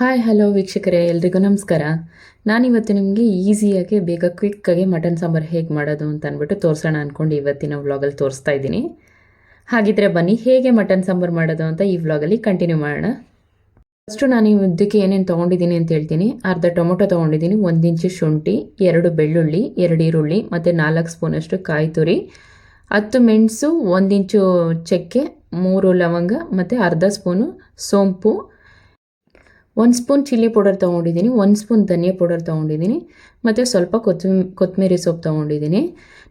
Hi hello ವೀಕ್ಷಕರೇ, ಎಲ್ರಿಗೂ ನಮಸ್ಕಾರ. ನಾನಿವತ್ತು ನಿಮಗೆ ಈಸಿಯಾಗಿ ಬೇಗ ಕ್ವಿಕ್ಕಾಗಿ ಮಟನ್ ಸಾಂಬಾರು ಹೇಗೆ ಮಾಡೋದು ಅಂತ ಅಂದ್ಬಿಟ್ಟು ತೋರಿಸೋಣ ಅಂದ್ಕೊಂಡು ಇವತ್ತಿನ ವ್ಲಾಗಲ್ಲಿ ತೋರಿಸ್ತಾ ಇದ್ದೀನಿ. ಹಾಗಿದ್ರೆ ಬನ್ನಿ ಹೇಗೆ ಮಟನ್ ಸಾಂಬಾರು ಮಾಡೋದು ಅಂತ ಈ ವ್ಲಾಗಲ್ಲಿ ಕಂಟಿನ್ಯೂ ಮಾಡೋಣ. ಫಸ್ಟು ನಾನು ಇದಕ್ಕೆ ಏನೇನು ತೊಗೊಂಡಿದ್ದೀನಿ ಅಂತ ಹೇಳ್ತೀನಿ. ಅರ್ಧ ಟೊಮೊಟೊ ತೊಗೊಂಡಿದ್ದೀನಿ, 1 ಇಂಚು ಶುಂಠಿ, 2 ಬೆಳ್ಳುಳ್ಳಿ, 2 ಈರುಳ್ಳಿ ಮತ್ತು 4 ಸ್ಪೂನಷ್ಟು ಕಾಯಿ ತುರಿ, 10 ಮೆಣಸು, 1 ಇಂಚು ಚಕ್ಕೆ, 3 ಲವಂಗ ಮತ್ತು ಅರ್ಧ ಸ್ಪೂನು ಸೋಂಪು, 1 ಸ್ಪೂನ್ ಚಿಲ್ಲಿ ಪೌಡರ್ ತೊಗೊಂಡಿದ್ದೀನಿ, 1 ಸ್ಪೂನ್ ಧನಿಯಾ ಪೌಡರ್ ತೊಗೊಂಡಿದ್ದೀನಿ ಮತ್ತು ಸ್ವಲ್ಪ ಕೊತ್ತಂಬರಿ ಸೊಪ್ಪು ತೊಗೊಂಡಿದ್ದೀನಿ.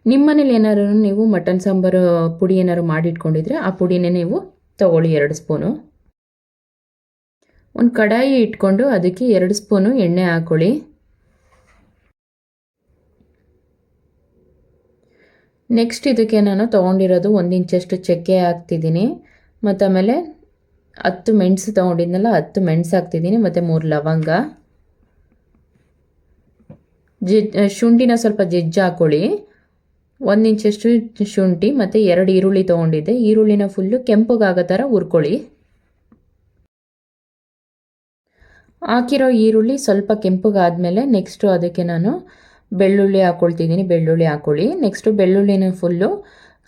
ನಿಮ್ಮ ಮನೇಲಿ ಏನಾದ್ರು ನೀವು ಮಟನ್ ಸಾಂಬಾರು ಪುಡಿ ಏನಾದ್ರು ಮಾಡಿಟ್ಕೊಂಡಿದ್ರೆ ಆ ಪುಡಿನೇ ನೀವು ತೊಗೊಳ್ಳಿ. 2 ಸ್ಪೂನು. ಒಂದು ಕಡಾಯಿ ಇಟ್ಕೊಂಡು ಅದಕ್ಕೆ 2 ಸ್ಪೂನು ಎಣ್ಣೆ ಹಾಕ್ಕೊಳ್ಳಿ. ನೆಕ್ಸ್ಟ್ ಇದಕ್ಕೆ ನಾನು ತೊಗೊಂಡಿರೋದು 1 ಇಂಚಷ್ಟು ಚಕ್ಕೆ ಹಾಕ್ತಿದ್ದೀನಿ ಮತ್ತು ಆಮೇಲೆ 10 ಮೆಣಸು ತೊಗೊಂಡಿದ್ನಲ್ಲ 10 ಮೆಣಸು ಹಾಕ್ತಿದ್ದೀನಿ ಮತ್ತು 3 ಲವಂಗ. ಶುಂಠಿನ ಸ್ವಲ್ಪ ಜಜ್ಜಿ ಹಾಕ್ಕೊಳ್ಳಿ. 1 ಇಂಚಷ್ಟು ಶುಂಠಿ ಮತ್ತು 2 ಈರುಳ್ಳಿ ತೊಗೊಂಡಿದ್ದೆ. ಈರುಳ್ಳಿನ ಫುಲ್ಲು ಕೆಂಪಗಾಗೋ ಥರ ಹುರ್ಕೊಳ್ಳಿ. ಹಾಕಿರೋ ಈರುಳ್ಳಿ ಸ್ವಲ್ಪ ಕೆಂಪಗಾದ್ಮೇಲೆ ನೆಕ್ಸ್ಟು ಅದಕ್ಕೆ ನಾನು ಬೆಳ್ಳುಳ್ಳಿ ಹಾಕ್ಕೊಳ್ತಿದ್ದೀನಿ. ಬೆಳ್ಳುಳ್ಳಿ ಹಾಕ್ಕೊಳ್ಳಿ. ನೆಕ್ಸ್ಟು ಬೆಳ್ಳುಳ್ಳಿನ ಫುಲ್ಲು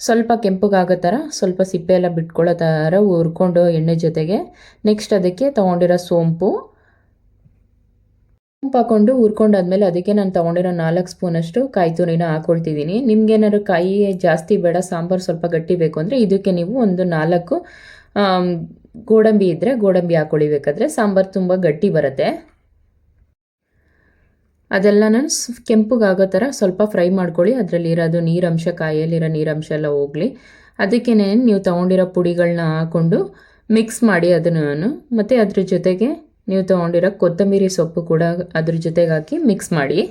ಸ್ವಲ್ಪ ಕೆಂಪಗಾಗೋ ಥರ ಸ್ವಲ್ಪ ಸಿಪ್ಪೆ ಎಲ್ಲ ಬಿಟ್ಕೊಳ್ಳೋ ಥರ ಹುರ್ಕೊಂಡು ಎಣ್ಣೆ ಜೊತೆಗೆ ನೆಕ್ಸ್ಟ್ ಅದಕ್ಕೆ ತೊಗೊಂಡಿರೋ ಸೋಂಪು ಹಾಕ್ಕೊಂಡು ಹುರ್ಕೊಂಡಾದ್ಮೇಲೆ ಅದಕ್ಕೆ ನಾನು ತೊಗೊಂಡಿರೋ 4 ಸ್ಪೂನಷ್ಟು ಕಾಯಿ ತುರಿನ ಹಾಕ್ಕೊಳ್ತಿದ್ದೀನಿ. ನಿಮ್ಗೇನಾದ್ರು ಕಾಯಿ ಜಾಸ್ತಿ ಬೇಡ, ಸಾಂಬಾರು ಸ್ವಲ್ಪ ಗಟ್ಟಿ ಬೇಕು ಅಂದರೆ ಇದಕ್ಕೆ ನೀವು ಒಂದು 4 ಗೋಡಂಬಿ ಇದ್ದರೆ ಗೋಡಂಬಿ ಹಾಕ್ಕೊಳ್ಳಿ. ಬೇಕಾದರೆ ಸಾಂಬಾರು ತುಂಬ ಗಟ್ಟಿ ಬರುತ್ತೆ. ಅದೆಲ್ಲನೂ ಕೆಂಪಗಾಗೋ ಥರ ಸ್ವಲ್ಪ ಫ್ರೈ ಮಾಡ್ಕೊಳ್ಳಿ. ಅದರಲ್ಲಿರೋದು ನೀರಂಶ, ಕಾಯಲ್ಲಿರೋ ನೀರಂಶ ಎಲ್ಲ ಹೋಗಲಿ. ಅದಕ್ಕೇ ನೀವು ತೊಗೊಂಡಿರೋ ಪುಡಿಗಳನ್ನ ಹಾಕ್ಕೊಂಡು ಮಿಕ್ಸ್ ಮಾಡಿ ಅದನ್ನು ಮತ್ತು ಅದ್ರ ಜೊತೆಗೆ ನೀವು ತೊಗೊಂಡಿರೋ ಕೊತ್ತಂಬರಿ ಸೊಪ್ಪು ಕೂಡ ಅದ್ರ ಜೊತೆಗೆ ಹಾಕಿ ಮಿಕ್ಸ್ ಮಾಡಿ.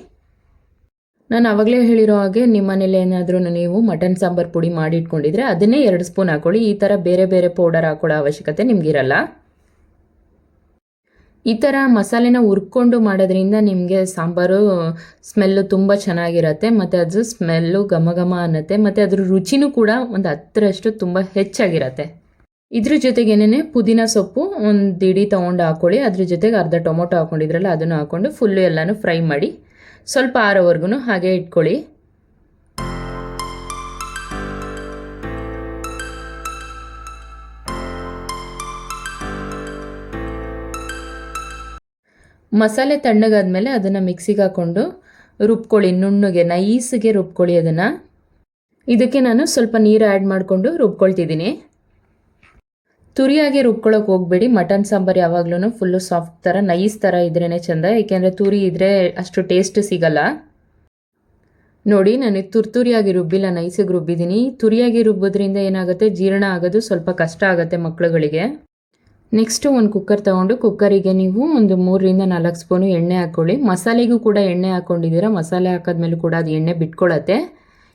ನಾನು ಆವಾಗಲೇ ಹೇಳಿರೋ ಹಾಗೆ ನಿಮ್ಮ ಮನೇಲಿ ಏನಾದರೂ ನೀವು ಮಟನ್ ಸಾಂಬಾರು ಪುಡಿ ಮಾಡಿ ಇಟ್ಕೊಂಡಿದ್ರೆ ಅದನ್ನೇ 2 ಸ್ಪೂನ್ ಹಾಕ್ಕೊಳ್ಳಿ. ಈ ಥರ ಬೇರೆ ಬೇರೆ ಪೌಡರ್ ಹಾಕೊಳ್ಳೋ ಅವಶ್ಯಕತೆ ನಿಮಗಿರಲ್ಲ. ಈ ಥರ ಮಸಾಲೆನ ಹುರ್ಕೊಂಡು ಮಾಡೋದ್ರಿಂದ ನಿಮಗೆ ಸಾಂಬಾರು ಸ್ಮೆಲ್ಲು ತುಂಬ ಚೆನ್ನಾಗಿರುತ್ತೆ ಮತ್ತು ಅದು ಸ್ಮೆಲ್ಲು ಘಮ ಘಮ ಅನ್ನತ್ತೆ ಮತ್ತು ಅದ್ರ ರುಚಿನೂ ಕೂಡ ಒಂದು 10ರಷ್ಟು ತುಂಬ ಹೆಚ್ಚಾಗಿರುತ್ತೆ. ಇದ್ರ ಜೊತೆಗೇನೆ ಪುದೀನ ಸೊಪ್ಪು 1 ಇಡಿ ತೊಗೊಂಡು ಹಾಕ್ಕೊಳ್ಳಿ. ಅದ್ರ ಜೊತೆಗೆ ಅರ್ಧ ಟೊಮೊಟೊ ಹಾಕ್ಕೊಂಡಿದ್ರಲ್ಲ ಅದನ್ನು ಹಾಕ್ಕೊಂಡು ಫುಲ್ಲು ಎಲ್ಲನೂ ಫ್ರೈ ಮಾಡಿ ಸ್ವಲ್ಪ ಆರೋವರೆಗೂ ಹಾಗೆ ಇಟ್ಕೊಳ್ಳಿ. ಮಸಾಲೆ ತಣ್ಣಗಾದ್ಮೇಲೆ ಅದನ್ನು ಮಿಕ್ಸಿಗೆ ಹಾಕ್ಕೊಂಡು ರುಬ್ಕೊಳ್ಳಿ. ನುಣ್ಣಗೆ ನೈಸ್ಗೆ ರುಬ್ಕೊಳ್ಳಿ ಅದನ್ನು. ಇದಕ್ಕೆ ನಾನು ಸ್ವಲ್ಪ ನೀರು ಆ್ಯಡ್ ಮಾಡಿಕೊಂಡು ರುಬ್ಕೊಳ್ತಿದ್ದೀನಿ. ತುರಿಯಾಗಿ ರುಬ್ಕೊಳ್ಳೋಕೆ ಹೋಗಬೇಡಿ. ಮಟನ್ ಸಾಂಬಾರು ಯಾವಾಗಲೂ ಫುಲ್ಲು ಸಾಫ್ಟ್ ಥರ ನೈಸ್ ಥರ ಇದ್ರೇ ಚೆಂದ. ಏಕೆಂದರೆ ತುರಿ ಇದ್ದರೆ ಅಷ್ಟು ಟೇಸ್ಟ್ ಸಿಗಲ್ಲ. ನೋಡಿ, ನಾನು ತುರಿಯಾಗಿ ರುಬ್ಬಿಲ್ಲ, ನೈಸಿಗೆ ರುಬ್ಬಿದ್ದೀನಿ. ತುರಿಯಾಗಿ ರುಬ್ಬೋದ್ರಿಂದ ಏನಾಗುತ್ತೆ, ಜೀರ್ಣ ಆಗೋದು ಸ್ವಲ್ಪ ಕಷ್ಟ ಆಗುತ್ತೆ ಮಕ್ಕಳುಗಳಿಗೆ. ನೆಕ್ಸ್ಟು ಒಂದು ಕುಕ್ಕರ್ ತೊಗೊಂಡು ಕುಕ್ಕರಿಗೆ ನೀವು ಒಂದು 3ರಿಂದ 4 ಸ್ಪೂನು ಎಣ್ಣೆ ಹಾಕ್ಕೊಳ್ಳಿ. ಮಸಾಲೆಗೂ ಕೂಡ ಎಣ್ಣೆ ಹಾಕ್ಕೊಂಡಿದ್ದೀರಾ. ಮಸಾಲೆ ಹಾಕೋದ್ಮೇಲೆ ಕೂಡ ಅದು ಎಣ್ಣೆ ಬಿಟ್ಕೊಳ್ಳುತ್ತೆ.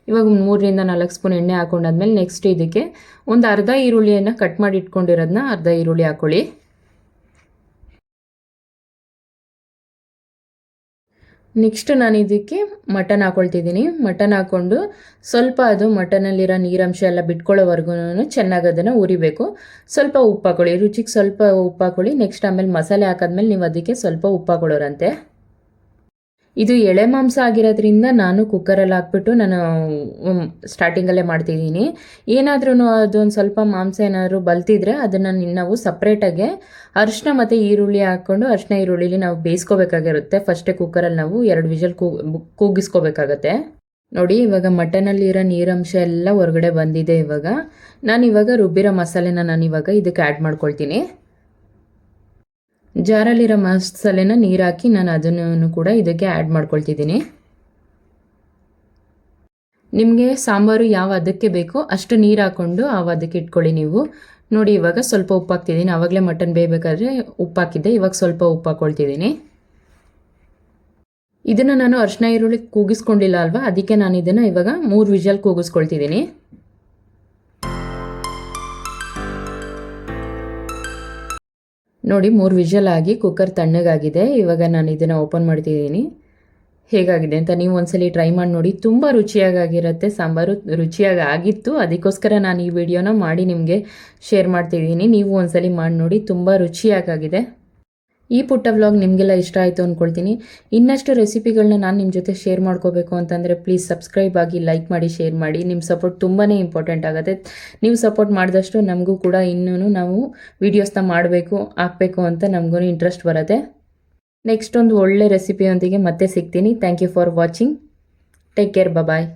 ಇವಾಗ 3ರಿಂದ 4 ಸ್ಪೂನ್ ಎಣ್ಣೆ ಹಾಕ್ಕೊಂಡಾದ್ಮೇಲೆ ನೆಕ್ಸ್ಟ್ ಇದಕ್ಕೆ ಒಂದು ಅರ್ಧ ಈರುಳ್ಳಿಯನ್ನು ಕಟ್ ಮಾಡಿ ಇಟ್ಕೊಂಡಿರೋದನ್ನ ಅರ್ಧ ಈರುಳ್ಳಿ ಹಾಕ್ಕೊಳ್ಳಿ. ನೆಕ್ಸ್ಟ್ ನಾನು ಇದಕ್ಕೆ ಮಟನ್ ಹಾಕ್ಕೊಳ್ತಿದ್ದೀನಿ. ಮಟನ್ ಹಾಕ್ಕೊಂಡು ಸ್ವಲ್ಪ ಅದು ಮಟನಲ್ಲಿರೋ ನೀರಂಶ ಎಲ್ಲ ಬಿಟ್ಕೊಳ್ಳೋವರೆಗೂ ಚೆನ್ನಾಗಿ ಅದನ್ನು ಉರಿಬೇಕು. ಸ್ವಲ್ಪ ಉಪ್ಪು ಹಾಕ್ಕೊಳ್ಳಿ, ರುಚಿಗೆ ಸ್ವಲ್ಪ ಉಪ್ಪು ಹಾಕ್ಕೊಳ್ಳಿ. ನೆಕ್ಸ್ಟ್ ಆಮೇಲೆ ಮಸಾಲೆ ಹಾಕಾದ್ಮೇಲೆ ನೀವು ಅದಕ್ಕೆ ಸ್ವಲ್ಪ ಉಪ್ಪು ಹಾಕೊಳ್ಳೋರಂತೆ. ಇದು ಎಳೆ ಮಾಂಸ ಆಗಿರೋದ್ರಿಂದ ನಾನು ಕುಕ್ಕರಲ್ಲಿ ಹಾಕ್ಬಿಟ್ಟು ನಾನು ಸ್ಟಾರ್ಟಿಂಗಲ್ಲೇ ಮಾಡ್ತಿದ್ದೀನಿ. ಏನಾದ್ರೂ ಅದೊಂದು ಸ್ವಲ್ಪ ಮಾಂಸ ಏನಾದರೂ ಬಲ್ತಿದ್ರೆ ಅದನ್ನು ನಾವು ಸಪ್ರೇಟಾಗೆ ಅರಿಶಿನ ಮತ್ತು ಈರುಳ್ಳಿ ಹಾಕ್ಕೊಂಡು ಅರಿಶಿನ ಈರುಳ್ಳಿಲಿ ನಾವು ಬೇಯಿಸ್ಕೋಬೇಕಾಗಿರುತ್ತೆ. ಫಸ್ಟೇ ಕುಕ್ಕರಲ್ಲಿ ನಾವು 2 ವಿಷಲ್ ಕೂಗಿಸ್ಕೋಬೇಕಾಗತ್ತೆ. ನೋಡಿ, ಇವಾಗ ಮಟನಲ್ಲಿರೋ ನೀರಂಶ ಎಲ್ಲ ಹೊರಗಡೆ ಬಂದಿದೆ. ಇವಾಗ ರುಬ್ಬಿರೋ ಮಸಾಲೆನ ನಾನಿವಾಗ ಇದಕ್ಕೆ ಆ್ಯಡ್ ಮಾಡ್ಕೊಳ್ತೀನಿ. ಜಾರಲ್ಲಿರೋ ಮಸಾಲೆನ ನೀರು ಹಾಕಿ ನಾನು ಅದನ್ನು ಕೂಡ ಇದಕ್ಕೆ ಆ್ಯಡ್ ಮಾಡ್ಕೊಳ್ತಿದ್ದೀನಿ. ನಿಮಗೆ ಸಾಂಬಾರು ಯಾವ ಅದಕ್ಕೆ ಬೇಕೋ ಅಷ್ಟು ನೀರು ಹಾಕ್ಕೊಂಡು ಆ ಅದಕ್ಕೆ ಇಟ್ಕೊಳ್ಳಿ ನೀವು. ನೋಡಿ, ಇವಾಗ ಸ್ವಲ್ಪ ಉಪ್ಪು ಹಾಕ್ತಿದ್ದೀನಿ. ಆವಾಗಲೇ ಮಟನ್ ಬೇಯಬೇಕಾದ್ರೆ ಉಪ್ಪು ಹಾಕಿದ್ದೆ, ಇವಾಗ ಸ್ವಲ್ಪ ಉಪ್ಪು ಹಾಕ್ಕೊಳ್ತಿದ್ದೀನಿ. ಇದನ್ನು ನಾನು ಅರಿಶಿನ ಈರುಳ್ಳಿ ಕೂಗಿಸ್ಕೊಂಡಿಲ್ಲ ಅಲ್ವಾ, ಅದಕ್ಕೆ ನಾನು ಇದನ್ನು ಇವಾಗ 3 ವಿಷಲ್ ಕೂಗಿಸ್ಕೊಳ್ತಿದ್ದೀನಿ. ನೋಡಿ, 3 ವಿಷಲ್ ಆಗಿ ಕುಕ್ಕರ್ ತಣ್ಣಗಾಗಿದೆ. ಇವಾಗ ನಾನು ಇದನ್ನು ಓಪನ್ ಮಾಡ್ತಿದ್ದೀನಿ. ಹೇಗಾಗಿದೆ ಅಂತ ನೀವು ಒಂದ್ಸಲಿ ಟ್ರೈ ಮಾಡಿ ನೋಡಿ. ತುಂಬ ರುಚಿಯಾಗಿರುತ್ತೆ. ಸಾಂಬಾರು ರುಚಿಯಾಗಿ ಆಗಿತ್ತು, ಅದಕ್ಕೋಸ್ಕರ ನಾನು ಈ ವಿಡಿಯೋನ ಮಾಡಿ ನಿಮಗೆ ಶೇರ್ ಮಾಡ್ತಿದ್ದೀನಿ. ನೀವು ಒಂದ್ಸಲಿ ಮಾಡಿ ನೋಡಿ, ತುಂಬ ರುಚಿಯಾಗಿದೆ. ಈ ಪುಟ್ಟ ವ್ಲಾಗ್ ನಿಮಗೆಲ್ಲ ಇಷ್ಟ ಆಯಿತು ಅಂದ್ಕೊಳ್ತೀನಿ. ಇನ್ನಷ್ಟು ರೆಸಿಪಿಗಳನ್ನ ನಾನು ನಿಮ್ಮ ಜೊತೆ ಶೇರ್ ಮಾಡ್ಕೋಬೇಕು ಅಂತಂದರೆ ಪ್ಲೀಸ್ ಸಬ್ಸ್ಕ್ರೈಬ್ ಆಗಿ, ಲೈಕ್ ಮಾಡಿ, ಶೇರ್ ಮಾಡಿ. ನಿಮ್ಮ ಸಪೋರ್ಟ್ ತುಂಬಾ ಇಂಪಾರ್ಟೆಂಟ್ ಆಗುತ್ತೆ. ನೀವು ಸಪೋರ್ಟ್ ಮಾಡಿದಷ್ಟು ನಮಗೂ ಕೂಡ ಇನ್ನೂ ನಾವು ವೀಡಿಯೋಸ್ನ ಹಾಕಬೇಕು ಅಂತ ನಮಗೂ ಇಂಟ್ರೆಸ್ಟ್ ಬರುತ್ತೆ. ನೆಕ್ಸ್ಟ್ ಒಂದು ಒಳ್ಳೆ ರೆಸಿಪಿಯೊಂದಿಗೆ ಮತ್ತೆ ಸಿಗ್ತೀನಿ. Thank you for watching. Take care. Bye.